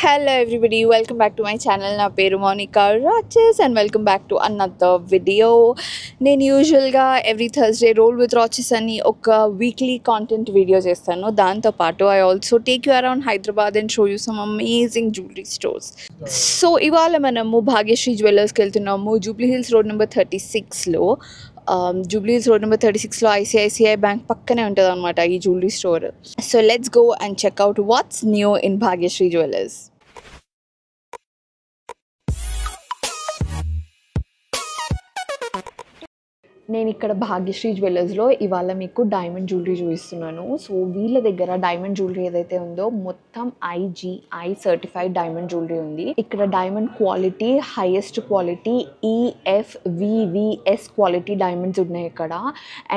Hello everybody, welcome back to my channel. నా పేరు Monika Raches and welcome back to another video. నేను యూజువల్గా every Thursday roll with Raches అని ఒక weekly content video చేస్తాను. దాంతోపాటు I also take you around Hyderabad and show you some amazing jewellery stores. So ఇవాళ మనము భాగ్యశ్రీ జ్యువెలర్స్కి వెళ్తున్నాము. జూబ్లీ హిల్స్ రోడ్ నెంబర్ 36లో. జూబ్లీ హిల్స్ రోడ్ నెంబర్ 36లో ఐసిఐసిఐ బ్యాంక్ పక్కనే ఉంటుంది అనమాట ఈ jewellery store. So let's go and check out what's new in Bhagyashree jewellers. నేను ఇక్కడ భాగ్యశ్రీ జ్యువెలర్స్లో ఇవాళ మీకు డైమండ్ జ్యువెలరీ చూపిస్తున్నాను. సో వీళ్ళ దగ్గర డైమండ్ జ్యువెలరీ ఏదైతే ఉందో మొత్తం ఐజిఐ సర్టిఫైడ్ డైమండ్ జ్యువెలరీ ఉంది. ఇక్కడ diamond quality highest quality EFVVS quality diamonds ఉన్నాయి ఇక్కడ.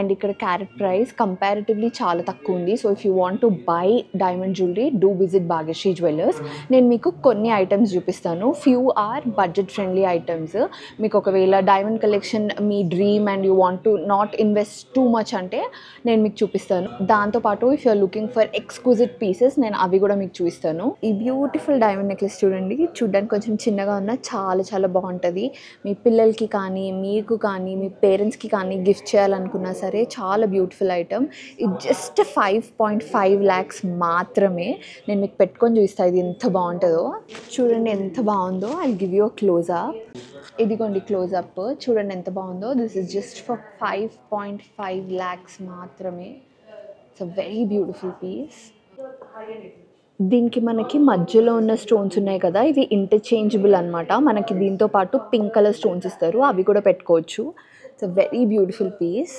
అండ్ ఇక్కడ క్యారెట్ ప్రైస్ కంపారిటివ్లీ చాలా తక్కువ ఉంది. So if you want to buy diamond jewellery do visit Bhagyashree jewellers. నేను మీకు కొన్ని ఐటమ్స్ చూపిస్తాను. Few are budget friendly items. మీకు ఒకవేళ డైమండ్ కలెక్షన్ మీ dream and you want to not invest too much అంటే నేను మీకు చూపిస్తాను. దాంతోపాటు if you're looking for exclusive pieces నేను అవి కూడా మీకు చూపిస్తాను. ఈ బ్యూటిఫుల్ డైమండ్ నెక్లెస్ చూడండి. చూడడానికి కొంచెం చిన్నగా ఉన్న చాలా చాలా బాగుంటుంది. మీ పిల్లలకి కానీ మీకు కానీ మీ పేరెంట్స్కి కానీ గిఫ్ట్ చేయాలనుకున్నా సరే చాలా బ్యూటిఫుల్ ఐటమ్. ఇది జస్ట్ 5.5 lakhs మాత్రమే. నేను మీకు పెట్టుకొని చూపిస్తాను ఇది ఎంత బాగుంటుందో. చూడండి ఎంత బాగుందో. I give you a close up. ఇదిగోండి క్లోజ్అప్. చూడండి ఎంత బాగుందో. This is just for 5.5 lakhs మాత్రమే. It's a very beautiful piece. దీనికి మనకి మధ్యలో ఉన్న స్టోన్స్ ఉన్నాయి కదా, ఇవి ఇంటర్చేంజబుల్ అనమాట. మనకి దీంతో పాటు పింక్ కలర్ స్టోన్స్ ఇస్తారు, అవి కూడా పెట్టుకోవచ్చు. It's a very beautiful piece.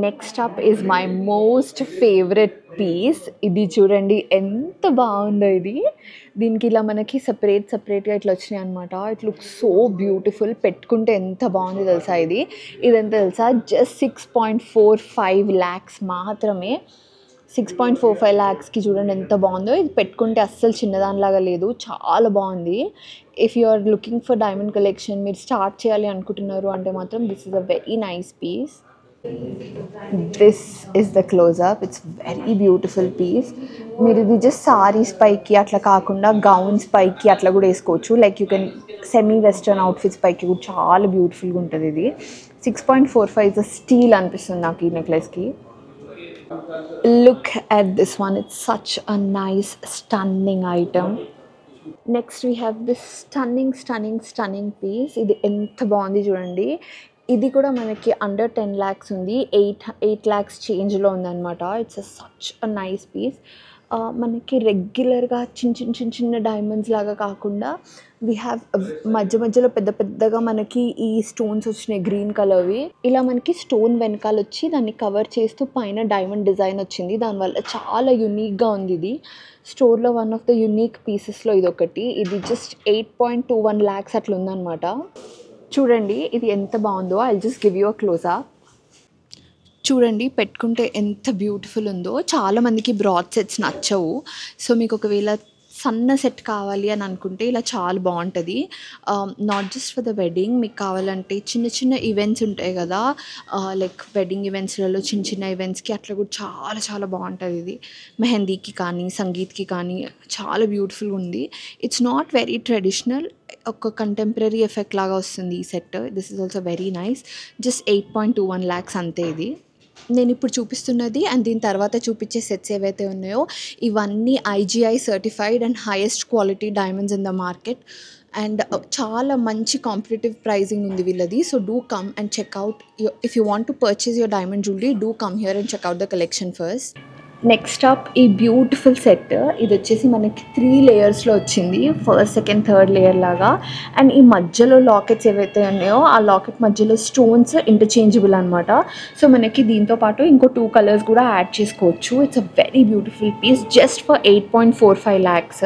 Next up is my most favourite piece. ఇది చూడండి ఎంత బాగుందో ఇది. దీనికి ఇలా మనకి సపరేట్గా ఇట్లా వచ్చినాయి అనమాట. It looks so beautiful. పెట్టుకుంటే ఎంత బాగుంది తెలుసా ఇది. ఇదంతా తెలుసా జస్ట్ 6.45 lakhs మాత్రమే. 6.45 lakhsకి చూడండి ఎంత బాగుందో. ఇది పెట్టుకుంటే అస్సలు చిన్నదానిలాగా లేదు, చాలా బాగుంది. If you are looking for diamond collection, మీరు స్టార్ట్ చేయాలి అనుకుంటున్నారు అంటే మాత్రం this is a very nice piece. This is the close up. It's very beautiful piece. మీరు ఇది జస్ట్ సారీస్ పైకి అట్లా కాకుండా గౌన్స్ పైకి అట్లా కూడా వేసుకోవచ్చు. Like you can semi western outfits పైకి కూడా చాలా బ్యూటిఫుల్గా ఉంటుంది ఇది. 6.45 ఇస్ స్టీల్ అనిపిస్తుంది నాకు ఈ నెక్లెస్కి. Look at this one. It's such a nice stunning item. Next we have this stunning piece. ఇది ఎంత బాగుంది చూడండి. ఇది కూడా మనకి అండర్ 10 lakhs ఉంది. 8 lakhs చేంజ్లో ఉందన్నమాట. It's such a nice piece. మనకి రెగ్యులర్గా చిన్న డైమండ్స్ లాగా కాకుండా వీ హ్యావ్ మధ్యలో పెద్దగా మనకి ఈ స్టోన్స్ వచ్చినాయి గ్రీన్ కలర్వి. ఇలా మనకి స్టోన్ వెనకాల వచ్చి దాన్ని కవర్ చేస్తూ పైన డైమండ్ డిజైన్ వచ్చింది. దానివల్ల చాలా యూనిక్గా ఉంది ఇది. స్టోర్లో వన్ ఆఫ్ ద యూనిక్ పీసెస్లో ఇది ఒకటి. ఇది జస్ట్ 8.21 lakhs అట్లా ఉందన్నమాట. చూడండి ఇది ఎంత బాగుందో. I just give you a close up. చూడండి పెట్టుకుంటే ఎంత బ్యూటిఫుల్ ఉందో. చాలామందికి బ్రాడ్ సెట్స్ నచ్చవు. సో మీకు ఒకవేళ సన్న సెట్ కావాలి అని అనుకుంటే ఇలా చాలా బాగుంటుంది. Not just for the wedding, మీకు కావాలంటే చిన్న ఈవెంట్స్ ఉంటాయి కదా, లైక్ వెడ్డింగ్ ఈవెంట్స్లలో చిన్న ఈవెంట్స్కి అట్లా కూడా చాలా చాలా బాగుంటుంది ఇది. మెహందీకి కానీ సంగీత్కి కానీ చాలా బ్యూటిఫుల్గా ఉంది. ఇట్స్ నాట్ వెరీ ట్రెడిషనల్, ఒక కంటెంపరీ ఎఫెక్ట్ లాగా వస్తుంది ఈ set. This is also very nice. Just 8.21 lakhs అంతే ఇది. నేను ఇప్పుడు చూపిస్తున్నది అండ్ దీని తర్వాత చూపించే సెట్స్ ఏవైతే ఉన్నాయో ఇవన్నీ IGI certified and highest quality diamonds in the market. And చాలా మంచి కాంపిటేటివ్ ప్రైజింగ్ ఉంది వీళ్ళది. So do come and checkout. If you want to purchase your diamond jewellery do come here and checkout the collection first. Next up ఈ beautiful set. ఇది వచ్చేసి మనకి 3 layers వచ్చింది. First, second, third layer లాగా. And ఈ మధ్యలో lockets ఏవైతే ఉన్నాయో ఆ లాకెట్ మధ్యలో స్టోన్స్ ఇంటర్చేంజబుల్ అనమాట. సో మనకి దీంతో పాటు ఇంకో 2 colors కూడా యాడ్ చేసుకోవచ్చు. It's a very beautiful piece just for 8.45 lakhs.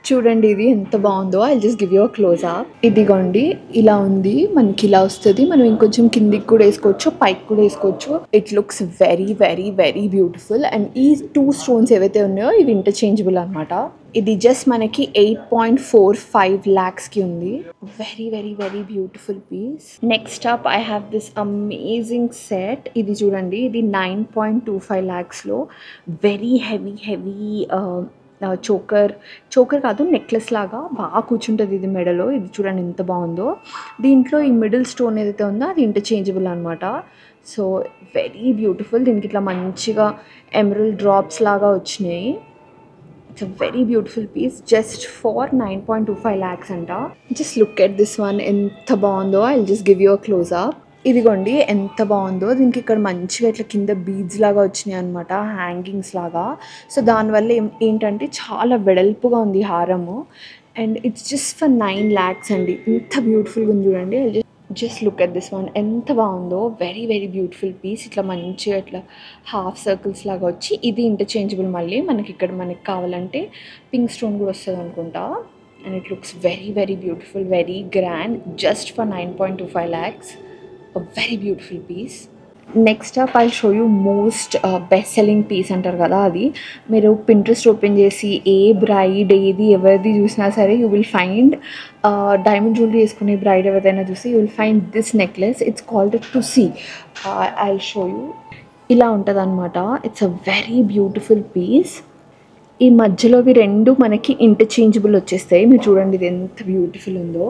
చూడండి ఇది ఎంత బాగుందో. I just give you a close up. ఇదిగోండి ఇలా ఉంది. మనకి ఇలా వస్తుంది. మనం ఇంకొంచెం కిందికి కూడా వేసుకోవచ్చు, పైకి కూడా వేసుకోవచ్చు. It looks very very very beautiful. And ఈ 2 stones ఏవైతే ఉన్నాయో ఇవి ఇంటర్చేంజబుల్ అనమాట. ఇది జస్ట్ మనకి 8.45 lakhsకి ఉంది. Very very very beautiful piece. Next up I have this amazing set. ఇది చూడండి ఇది 9.25 lakhsలో వెరీ హెవీ చోకర్ కాదు, నెక్లెస్ లాగా బాగా కూర్చుంటుంది ఇది మెడలో. ఇది చూడండి ఎంత బాగుందో. దీంట్లో ఈ మిడిల్ స్టోన్ ఏదైతే ఉందో అది ఇంటర్చేంజబుల్ అనమాట. So very beautiful. దీనికి ఇట్లా మంచిగా ఎమరల్డ్ డ్రాప్స్ లాగా వచ్చినాయి. It's a very beautiful piece just for 9.25 lakhs అంట. Just look at this one, ఎంత బాగుందో. I will just give you a close up. ఇదిగోండి ఎంత బాగుందో. దీనికి ఇక్కడ మంచిగా ఇట్లా కింద బీడ్స్ లాగా వచ్చినాయి అనమాట, హ్యాంగింగ్స్ లాగా. సో దానివల్ల ఏంటంటే చాలా వెడల్పుగా ఉంది హారము. And it's just for 9 lakhs అండి. ఎంత బ్యూటిఫుల్గా ఉంది చూడండి. Just look at this one, ఎంత బాగుందో. Very very beautiful piece. ఇట్లా మంచిగా ఇట్లా హాఫ్ సర్కిల్స్ లాగా వచ్చి ఇది ఇంటర్చేంజబుల్. మళ్ళీ మనకి కావాలంటే పింక్ స్టోన్ కూడా వస్తుంది అనుకుంటా. And it looks very very beautiful, very grand, just for 9.25 lakhs. A very beautiful piece. Next up I'll show you most best selling piece అంటారు కదా. అది మీరు Pinterest ఓపెన్ చేసి ఏ బ్రైడ్ ఏది ఎవరిది చూసినా సరే you will find diamond jewellery వేసుకునే బ్రైడ్ ఎవరిదైనా చూసి you will find this necklace. It's called tussi. I'll show you. ఇలా ఉంటుంది అనమాట. It's a very beautiful piece. ఈ మధ్యలో ఇవి రెండు మనకి ఇంటర్చేంజబుల్ వచ్చేస్తాయి. మీరు చూడండి ఇది ఎంత బ్యూటిఫుల్ ఉందో.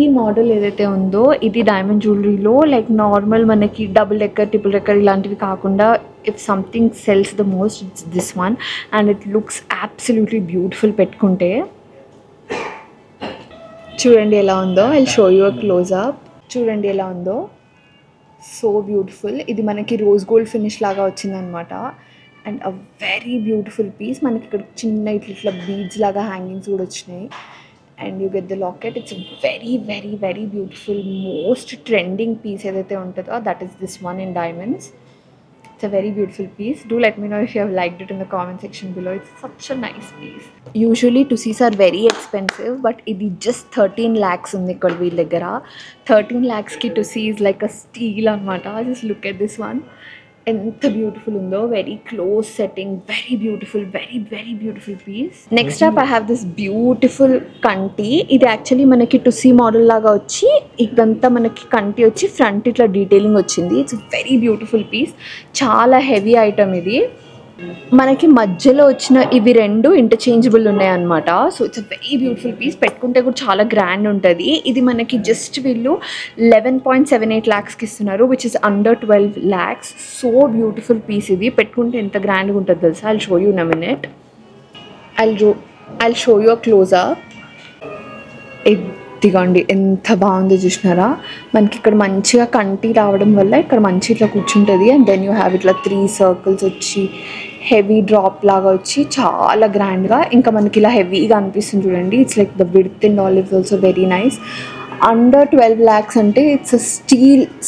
ఈ మోడల్ ఏదైతే ఉందో ఇది డైమండ్ జ్యువెలరీలో లైక్ నార్మల్ మనకి డబుల్ డెక్కర్ ట్రిపుల్ డెక్కర్ ఇలాంటివి కాకుండా if something sells the most it's this one. And it looks absolutely beautiful పెట్టుకుంటే. చూడండి ఎలా ఉందో. I show you a close up. చూడండి ఎలా ఉందో. So beautiful. ఇది మనకి రోజ్ గోల్డ్ ఫినిష్ లాగా వచ్చిందనమాట. And a very beautiful piece. మనకి ఇక్కడ చిన్న ఇట్లా బీడ్స్ లాగా హ్యాంగింగ్స్ కూడా వచ్చినాయి. And you get the locket. It's a very very very beautiful, most trending piece ఏదైతే ఉంటుందో that is this one in diamonds. It's a very beautiful piece. Do let me know if you have liked it in the comment section below. It's such a nice piece. Usually tusis are very expensive, but ఇది just 13 lakhs ఉంది ఇక్కడ వీళ్ళ దగ్గర. 13 lakhs కి tusi is like a steal అనమాట. Just look at this one. ఎంత beautiful ఉందో. Very close setting, very beautiful, very very beautiful piece. Next up I have this beautiful కంటి. ఇది యాక్చువల్లీ మనకి టుసీ మోడల్ లాగా వచ్చి ఇదంతా మనకి కంటి వచ్చి ఫ్రంట్ ఇట్లా డీటెయిలింగ్ వచ్చింది. It's very beautiful piece. చాలా హెవీ ఐటమ్ ఇది. మనకి మధ్యలో వచ్చిన ఇవి రెండు ఇంటర్చేంజబుల్ ఉన్నాయన్నమాట. So it's a very beautiful piece. పెట్టుకుంటే కూడా చాలా గ్రాండ్ ఉంటుంది. ఇది మనకి జస్ట్ వీళ్ళు 11.78 lakhsకి ఇస్తున్నారు, which is under 12 lakhs. So beautiful piece ఇది. పెట్టుకుంటే ఎంత గ్రాండ్గా ఉంటుంది తెలుసా. I'll show you in a minute. I'll show you a close up. ఇదిగోండి ఎంత బాగుందో చూసినారా. మనకి ఇక్కడ మంచిగా కంటి రావడం వల్ల ఇక్కడ మంచి ఇట్లా కూర్చుంటుంది. అండ్ దెన్ యూ హ్యావ్ ఇట్లా 3 circles వచ్చి హెవీ డ్రాప్ లాగా వచ్చి చాలా గ్రాండ్గా. ఇంకా మనకి ఇలా హెవీగా అనిపిస్తుంది చూడండి. It's like the width and all is also very nice. Under 12 lakhs అంటే ఇట్స్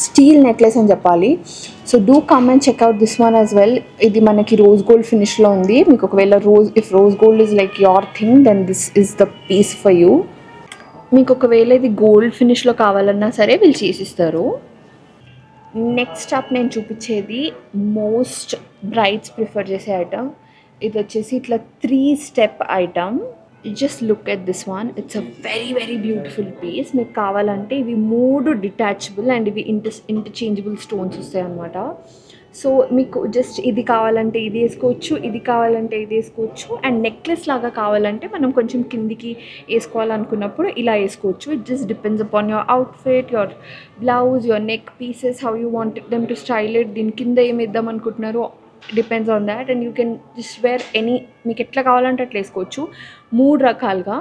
స్టీల్ నెక్లెస్ అని చెప్పాలి. So do come and check out this one as well. ఇది మనకి రోజ్ గోల్డ్ ఫినిష్లో ఉంది. మీకు ఒకవేళ if rose gold is like your thing then this is the piece for you. మీకు ఒకవేళ ఇది గోల్డ్ ఫినిష్లో కావాలన్నా సరే వీళ్ళు చేసిస్తారు. నెక్స్ట్ అప్ నేను చూపించేది మోస్ట్ బ్రైడ్స్ ప్రిఫర్ చేసే ఐటమ్. ఇది వచ్చేసి ఇట్లా 3 step item. Just look at this one. It's a very very beautiful piece. మీకు కావాలంటే ఇవి 3 డిటాచబుల్ అండ్ ఇవి ఇంటర్చేంజబుల్ స్టోన్స్ వస్తాయి అన్నమాట. సో మీకు జస్ట్ ఇది కావాలంటే ఇది వేసుకోవచ్చు, ఇది కావాలంటే ఇది వేసుకోవచ్చు. అండ్ నెక్లెస్ లాగా కావాలంటే మనం కొంచెం కిందికి వేసుకోవాలనుకున్నప్పుడు ఇలా వేసుకోవచ్చు. It just depends upon your outfit, your blouse, your neck pieces, how you want them to style it. దీని కింద ఏమి వేద్దాం అనుకుంటున్నారో depends on that. And you can just wear any, మీకు ఎట్లా కావాలంటే అట్లా వేసుకోవచ్చు. 3 రకాలుగా.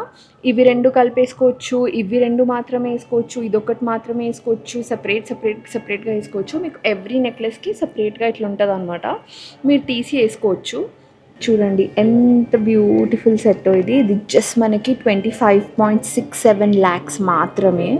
ఇవి 2 కలిపేసుకోవచ్చు, ఇవి 2 మాత్రమే వేసుకోవచ్చు, ఇదొకటి మాత్రమే వేసుకోవచ్చు, సపరేట్గా వేసుకోవచ్చు. మీకు ఎవ్రీ నెక్లెస్కి సపరేట్గా ఇట్లా ఉంటుంది అనమాట. మీరు తీసి వేసుకోవచ్చు. చూడండి ఎంత బ్యూటిఫుల్ సెట్ ఇది. ఇది జస్ట్ మనకి 25.67 lakhs మాత్రమే.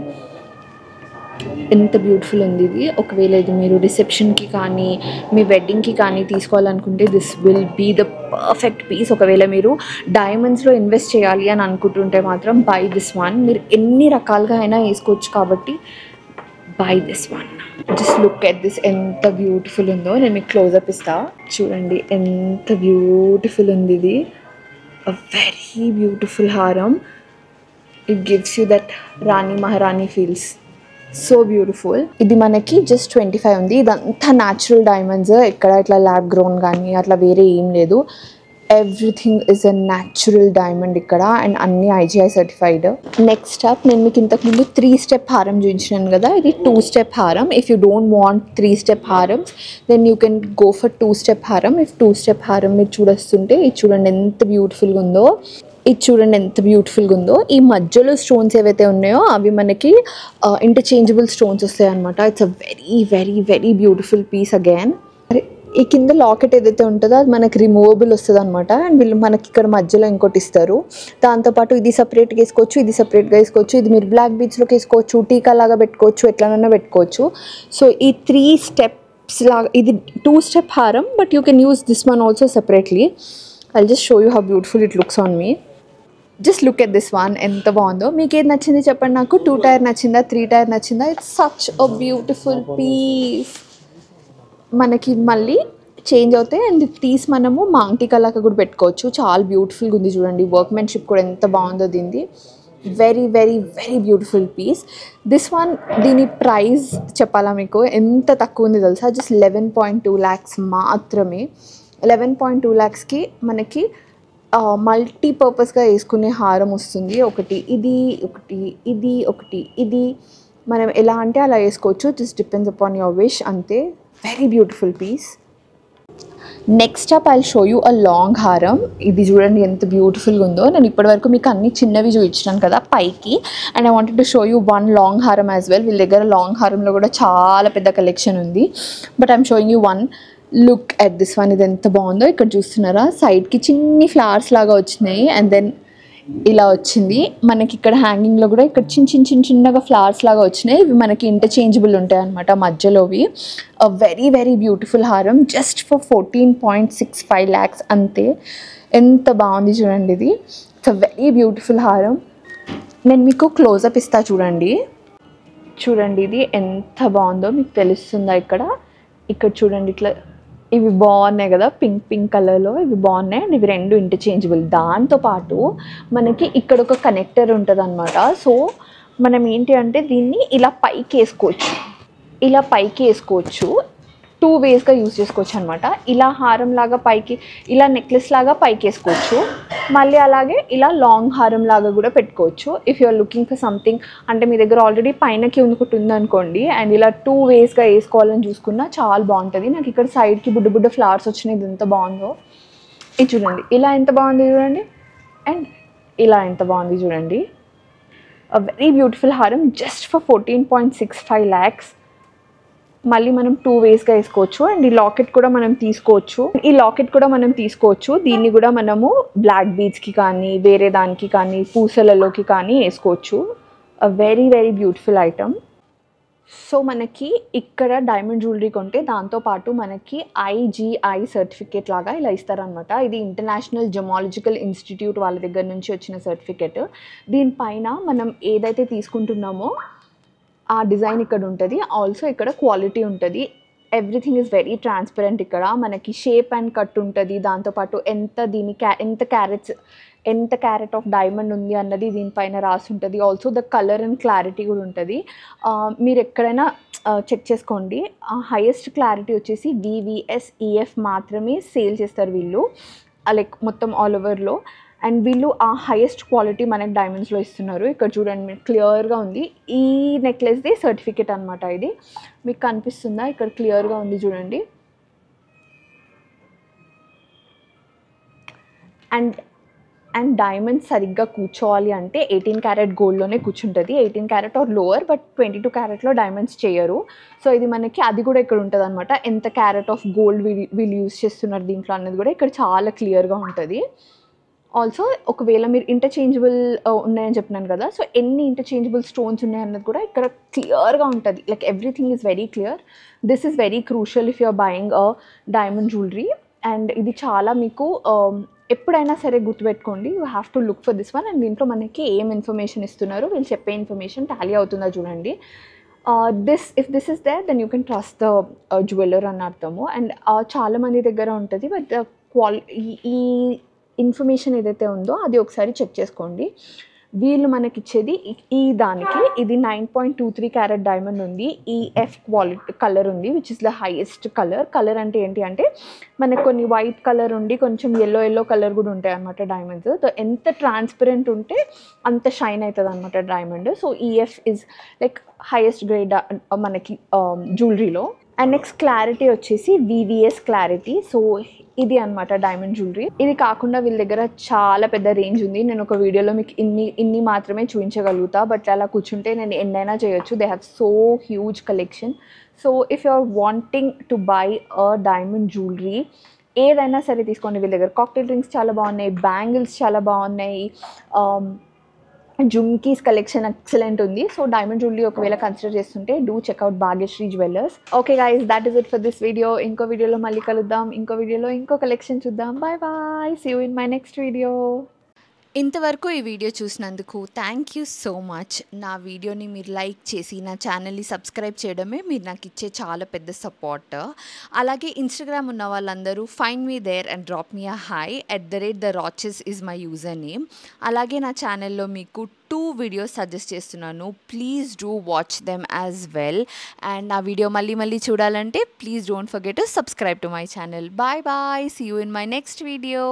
ఎంత బ్యూటిఫుల్ ఉంది ఇది. ఒకవేళ ఇది మీరు రిసెప్షన్కి కానీ మీ వెడ్డింగ్కి కానీ తీసుకోవాలనుకుంటే this will be the perfect piece. ఒకవేళ మీరు డైమండ్స్లో ఇన్వెస్ట్ చేయాలి అని అనుకుంటుంటే మాత్రం బై దిస్ వన్. మీరు ఎన్ని రకాలుగా అయినా వేసుకోవచ్చు కాబట్టి by this one. Just look at this. ఎంత బ్యూటిఫుల్ ఉందో. నేను మీకు క్లోజప్ ఇస్తా. చూడండి ఎంత బ్యూటిఫుల్ ఉంది ఇది. అ వెరీ బ్యూటిఫుల్ హారం. ఇట్ గివ్స్ యూ దట్ రాణి మహారాణి ఫీల్స్. So beautiful. ఇది మనకి జస్ట్ 25 ఉంది. ఇదంతా న్యాచురల్ డైమండ్స్. ఎక్కడ ఇట్లా ల్యాబ్ గ్రోన్ కానీ అట్లా వేరే ఏం లేదు. Everything is a natural diamond ఇక్కడ, అండ్ అన్ని IGI సర్టిఫైడ్. నెక్స్ట్ అప్ నేను మీకు ఇంతకుముందు 3 స్టెప్ హారం చూపించినాను కదా, ఇది 2 స్టెప్ హారం. If you don't want 3 step హారమ్స్ then you can go for 2 step హారం. ఇఫ్ 2 స్టెప్ హారం మీరు చూడొస్తుంటే ఇది చూడండి ఎంత బ్యూటిఫుల్గా ఉందో, ఇది చూడండి ఎంత బ్యూటిఫుల్గా ఉందో. ఈ మధ్యలో స్టోన్స్ ఏవైతే ఉన్నాయో అవి మనకి ఇంటర్చేంజబుల్ స్టోన్స్ వస్తాయి అనమాట. It's a very very very beautiful piece again. ఈ కింద లాకెట్ ఏదైతే ఉంటుందో అది మనకి రిమూవబుల్ వస్తుంది అనమాట, అండ్ వీళ్ళు మనకి ఇక్కడ మధ్యలో ఇంకోటి ఇస్తారు. దాంతోపాటు ఇది సపరేట్గా వేసుకోవచ్చు, ఇది సపరేట్గా వేసుకోవచ్చు, ఇది మీరు బ్లాక్ బీడ్స్లోకి వేసుకోవచ్చు, టీకా లాగా పెట్టుకోవచ్చు, ఎట్లనైనా పెట్టుకోవచ్చు. సో ఈ 3 స్టెప్స్ లాగా ఇది 2 స్టెప్ హారం, but you can use this one also separately. I'll just show you how beautiful it looks on me. Just look at this one, ఎంత బాగుందో. మీకు ఏది నచ్చింది చెప్పండి నాకు. 2 టైర్ నచ్చిందా, 3 టైర్ నచ్చిందా? It's such a beautiful piece. మనకి మళ్ళీ చేంజ్ అవుతాయి, అండ్ తీసి మనము మాంగ్టీ లాగా కూడా పెట్టుకోవచ్చు. చాలా బ్యూటిఫుల్గా ఉంది చూడండి, వర్క్మెన్షిప్ కూడా ఎంత బాగుందో దీనిది. Very very very beautiful piece. This one దీని ప్రైస్ చెప్పాలా మీకు, ఎంత తక్కువ ఉంది తెలుసా? జస్ట్ 11.2 lakhs మాత్రమే. 11.2 lakhsకి మనకి మల్టీపర్పస్గా వేసుకునే హారం వస్తుంది. ఒకటి ఇది, ఒకటి ఇది, ఒకటి ఇది, మనం ఎలా అంటే అలా వేసుకోవచ్చు. Just depends upon your wish అంతే. Very beautiful piece. Next up I'll show you a long హారం. ఇది చూడండి ఎంత బ్యూటిఫుల్గా ఉందో. నేను ఇప్పటివరకు మీకు అన్ని చిన్నవి చూపించాను కదా పైకి, and I wanted to show you 1 long హారం యాజ్ వెల్. వీళ్ళ దగ్గర లాంగ్ హారంలో కూడా చాలా పెద్ద కలెక్షన్ ఉంది, but I'm showing you 1. Look at this one. ఇది ఎంత బాగుందో. ఇక్కడ చూస్తున్నారా, సైడ్కి చిన్ని ఫ్లవర్స్ లాగా వచ్చినాయి, అండ్ దెన్ ఇలా వచ్చింది. మనకి ఇక్కడ హ్యాంగింగ్లో కూడా ఇక్కడ చిన్నగా ఫ్లవర్స్ లాగా వచ్చినాయి. ఇవి మనకి ఇంటర్చేంజబుల్ ఉంటాయి అనమాట మధ్యలోవి. వెరీ వెరీ బ్యూటిఫుల్ హారం, జస్ట్ ఫర్ 14.65 lakhs అంతే. ఎంత బాగుంది చూడండి ఇది. ఇట్స్ అ వెరీ బ్యూటిఫుల్ హారం. నేను మీకు క్లోజప్ ఇస్తా చూడండి. చూడండి ఇది ఎంత బాగుందో మీకు తెలుస్తుందా? ఇక్కడ చూడండి, ఇట్లా ఇవి బాగున్నాయి కదా, పింక్ కలర్లో ఇవి బాగున్నాయి, అండ్ ఇవి 2 ఇంటర్చేంజబుల్. దాంతోపాటు మనకి ఇక్కడ ఒక కనెక్టర్ ఉంటుంది అనమాట. సో మనం ఏంటి అంటే దీన్ని ఇలా పైకి వేసుకోవచ్చు, 2 వేస్గా యూజ్ చేసుకోవచ్చు అనమాట. ఇలా హారం లాగా పైకి, ఇలా నెక్లెస్ లాగా పైకి వేసుకోవచ్చు, మళ్ళీ అలాగే ఇలా లాంగ్ హారం లాగా కూడా పెట్టుకోవచ్చు. If you are looking for something, అంటే మీ దగ్గర ఆల్రెడీ పైనకి ఒకటి ఉందనుకోండి, అండ్ ఇలా 2 వేస్గా వేసుకోవాలని చూసుకున్నా చాలా బాగుంటుంది. నాకు ఇక్కడ సైడ్కి బుడ్డ ఫ్లవర్స్ వచ్చినాయి. ఇది ఎంత బాగుందో. ఇది చూడండి, ఇలా ఎంత బాగుంది చూడండి, అండ్ ఇలా ఎంత బాగుంది చూడండి. అ వెరీ బ్యూటిఫుల్ హారం, జస్ట్ ఫర్ 14.65 lakhs. మళ్ళీ మనం 2 వేస్గా వేసుకోవచ్చు, అండ్ ఈ లాకెట్ కూడా మనం తీసుకోవచ్చు. దీన్ని కూడా మనము బ్లాక్ బీడ్స్కి కానీ, వేరే దానికి కానీ, పూసలలోకి కానీ వేసుకోవచ్చు. అ very very beautiful item. So మనకి ఇక్కడ డైమండ్ జ్యువెలరీ కొంటే దాంతోపాటు మనకి IGI సర్టిఫికేట్ లాగా ఇలా ఇస్తారనమాట. ఇది ఇంటర్నేషనల్ జెమాలజికల్ ఇన్స్టిట్యూట్ వాళ్ళ దగ్గర నుంచి వచ్చిన సర్టిఫికేట్. దీనిపైన మనం ఏదైతే తీసుకుంటున్నామో ఆ డిజైన్ ఇక్కడ ఉంటుంది. ఆల్సో ఇక్కడ క్వాలిటీ ఉంటుంది. Everything is very transparent. ఇక్కడ మనకి షేప్ అండ్ కట్ ఉంటుంది. దాంతోపాటు ఎంత క్యారెట్ ఆఫ్ డైమండ్ ఉంది అన్నది దీనిపైన రాసి ఉంటుంది. Also the colour and clarity కూడా ఉంటుంది. మీరు ఎక్కడైనా చెక్ చేసుకోండి. హైయెస్ట్ క్లారిటీ వచ్చేసి VVS-EF మాత్రమే సేల్ చేస్తారు వీళ్ళు, లైక్ మొత్తం ఆల్ ఓవర్లో. అండ్ వీళ్ళు ఆ హైయెస్ట్ క్వాలిటీ మనకి డైమండ్స్లో ఇస్తున్నారు. ఇక్కడ చూడండి మీకు క్లియర్గా ఉంది. ఈ నెక్లెస్ది సర్టిఫికేట్ అనమాట. ఇది మీకు కనిపిస్తుందా? ఇక్కడ క్లియర్గా ఉంది చూడండి. అండ్ డైమండ్స్ సరిగ్గా కూర్చోవాలి అంటే 18 క్యారెట్ గోల్డ్లోనే కూర్చుంటుంది. 18 క్యారెట్ ఆర్ లోవర్, బట్ 22 క్యారెట్లో డైమండ్స్ చేయరు. సో ఇది మనకి అది కూడా ఇక్కడ ఉంటుంది అనమాట. ఎంత క్యారెట్ ఆఫ్ గోల్డ్ వీళ్ళు యూజ్ చేస్తున్నారు దీంట్లో అన్నది కూడా ఇక్కడ చాలా క్లియర్గా ఉంటుంది. ఆల్సో ఒకవేళ మీరు ఇంటర్చేంజబుల్ ఉన్నాయని చెప్పినాను కదా, సో ఎన్ని ఇంటర్చేంజబుల్ స్టోన్స్ ఉన్నాయన్నది కూడా ఇక్కడ క్లియర్గా ఉంటుంది. Like everything is very clear. This is very crucial if you are buying a diamond jewellery. And ఇది చాలా మీకు ఎప్పుడైనా సరే గుర్తుపెట్టుకోండి, you have to look for this one. And దీంట్లో మనకి ఏం ఇన్ఫర్మేషన్ ఇస్తున్నారు, వీళ్ళు చెప్పే ఇన్ఫర్మేషన్ టాలీ అవుతుందా చూడండి. If this is there then you can trust the jeweller అని అర్థము. అండ్ చాలామంది దగ్గర ఉంటుంది, బట్ ఈ ఇన్ఫర్మేషన్ ఏదైతే ఉందో అది ఒకసారి చెక్ చేసుకోండి. వీళ్ళు మనకిచ్చేది ఈ దానికి ఇది 9.23 క్యారెట్ డైమండ్ ఉంది. ఈఎఫ్ క్వాలిటీ కలర్ ఉంది, which is the highest colour అంటే ఏంటి అంటే మనకు కొన్ని వైట్ కలర్ ఉండి కొంచెం ఎల్లో కలర్ కూడా ఉంటాయి అనమాట డైమండ్స్. సో ఎంత ట్రాన్స్పరెంట్ ఉంటే అంత షైన్ అవుతుంది అనమాట diamond. So EF is like highest grade మనకి జ్యువెలరీలో. అండ్ నెక్స్ట్ క్లారిటీ వచ్చేసి వివిఎస్ క్లారిటీ. సో ఇది అనమాట డైమండ్ జ్యువెలరీ. ఇది కాకుండా వీళ్ళ దగ్గర చాలా పెద్ద రేంజ్ ఉంది. నేను ఒక వీడియోలో మీకు ఇన్ని మాత్రమే చూపించగలుగుతా, బట్ అలా కూర్చుంటే నేను ఎన్నైనా చేయొచ్చు. They have so huge collection. So if you are wanting to buy a diamond jewellery, ఏదైనా సరే తీసుకోండి. వీళ్ళ దగ్గర కాక్టైల్ రింగ్స్ చాలా బాగున్నాయి, బ్యాంగిల్స్ చాలా బాగున్నాయి, జుమ్కీస్ కలెక్షన్ ఎక్సలెంట్ ఉంది. సో డైమండ్ జ్యువెలరీ ఒకవేళ కన్సిడర్ చేస్తుంటే do check out Bhagyashree jewellers. Okay guys, that is it for this video. ఇంకో వీడియోలో మళ్ళీ కలుద్దాం. ఇంకో వీడియోలో ఇంకో కలెక్షన్ చూద్దాం. Bye bye, see you in my next video. ఇంతవరకు ఈ వీడియో చూసినందుకు థ్యాంక్ యూ సో మచ్. నా వీడియోని మీరు లైక్ చేసి నా ఛానల్ని సబ్స్క్రైబ్ చేయడమే మీరు నాకు ఇచ్చే చాలా పెద్ద సపోర్ట్. అలాగే ఇన్స్టాగ్రామ్ ఉన్న వాళ్ళందరూ find me there and drop me a hi @theRoches is my user name. అలాగే నా ఛానల్లో మీకు 2 వీడియోస్ సజెస్ట్ చేస్తున్నాను. Please do watch them as well. And నా వీడియో మళ్ళీ చూడాలంటే please don't forget to subscribe to my channel. Bye bye, see you in my next video.